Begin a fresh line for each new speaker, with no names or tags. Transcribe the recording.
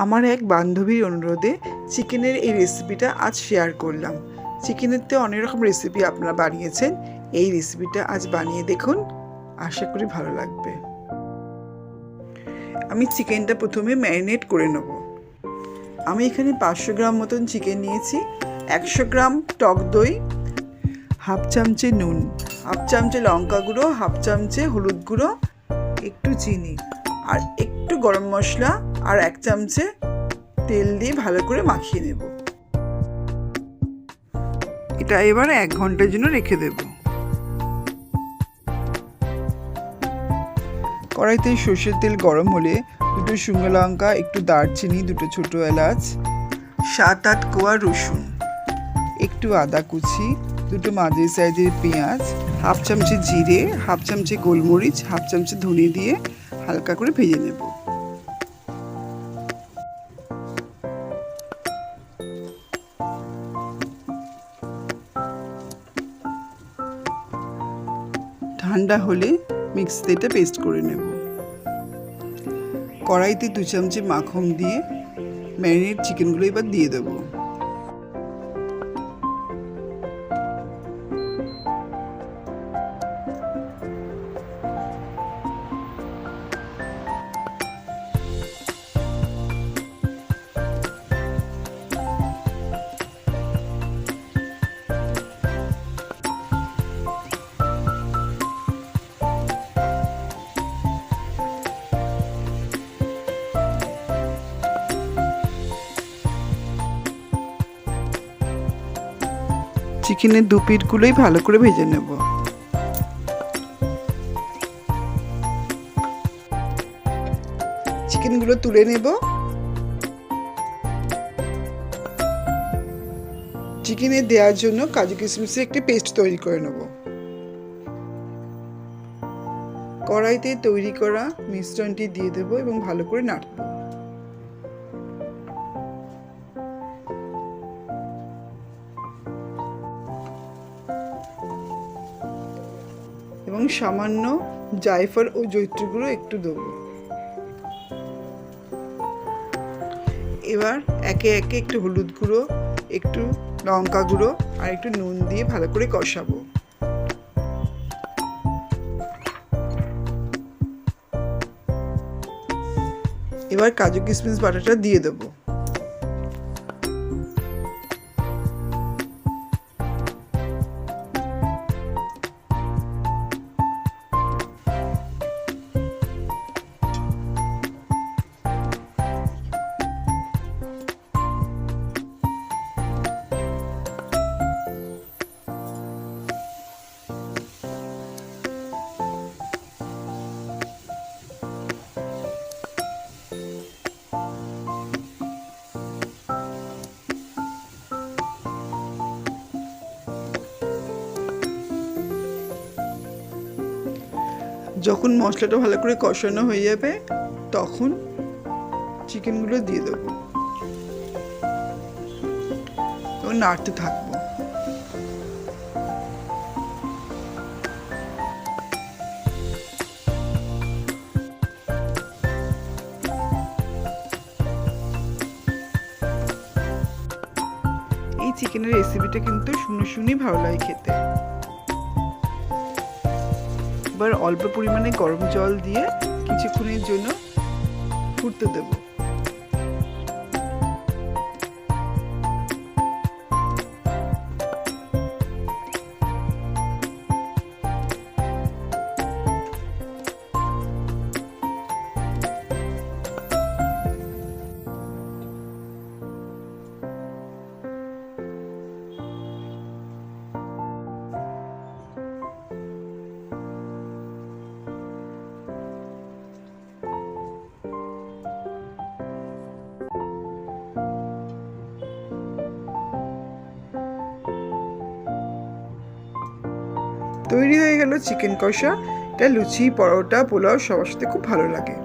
আমার এক বান্ধবীর অনুরোধে চিকেনের এই রেসিপিটা আজ শেয়ার করলাম। চিকেনের তো অনেক রকম রেসিপি আপনারা বানিয়েছেন, এই রেসিপিটা আজ বানিয়ে দেখুন, আশা করি ভালো লাগবে। আমি চিকেনটা প্রথমে ম্যারিনেট করে নেব। আমি এখানে 500 গ্রাম মতন চিকেন নিয়েছি, 100 গ্রাম টক দই, হাফ চামচে নুন, হাফ চামচে লঙ্কা গুঁড়ো, হাফ চামচে হলুদ গুঁড়ো, একটু চিনি আর একটু গরম মশলা আর 1 চামচে তেল দিয়ে ভালো করে মাখিয়ে নেব। এটা এবার 1 ঘন্টার জন্য রেখে দেব। কড়াইতে সর্ষের তেল গরম হলে দুটো শুকনো লঙ্কা, একটু দারচিনি, দুটো ছোট এলাচ, 7-8 কোয়া রসুন, একটু আদা কুচি, দুটো মাঝারি সাইজের পেঁয়াজ, হাফ চামচে জিরে, হাফ চামচে গোলমরিচ, হাফ চামচে ধনে দিয়ে হালকা করে ভেজে নেব। ঠান্ডা হলে মিক্সিতে এটা পেস্ট করে নেব। কড়াইতে 2 চামচে মাখন দিয়ে ম্যারিনেট চিকেনগুলো এবার দিয়ে দেবো। চিকেনের দু পিঠগুলোই ভালো করে ভেজে নেব। চিকেনগুলো তুলে নেব। চিকেনে দেওয়ার জন্য কাজু কিশমিশের একটি পেস্ট তৈরি করে নেব। কড়াইতে তৈরি করা মিশ্রণটি দিয়ে দেব এবং ভালো করে নাড়ব। এবং সামান্য জায়ফল ও জয়িত্রী গুঁড়ো একটু দেবো। এবার একে একে একটু হলুদ গুঁড়ো, একটু লঙ্কা গুঁড়ো আর একটু নুন দিয়ে ভালো করে কষাবো। এবার কাজু কিশমিশ বাটাটা দিয়ে দেবো। যখন মশলাটা ভালো করে কষানো হয়ে যাবে তখন চিকেনগুলো দিয়ে দেবো এবং নাড়তে থাকবো। এই চিকেনের রেসিপিটা কিন্তু শুনে ভালো লাগে খেতে। এবার অল্প পরিমাণে গরম জল দিয়ে কিছুক্ষণের জন্য ফুটতে দেব। তৈরি হয়ে গেল চিকেন কষা। এটা লুচি, পরোটা, পোলাও সবার সাথে খুব ভালো লাগে।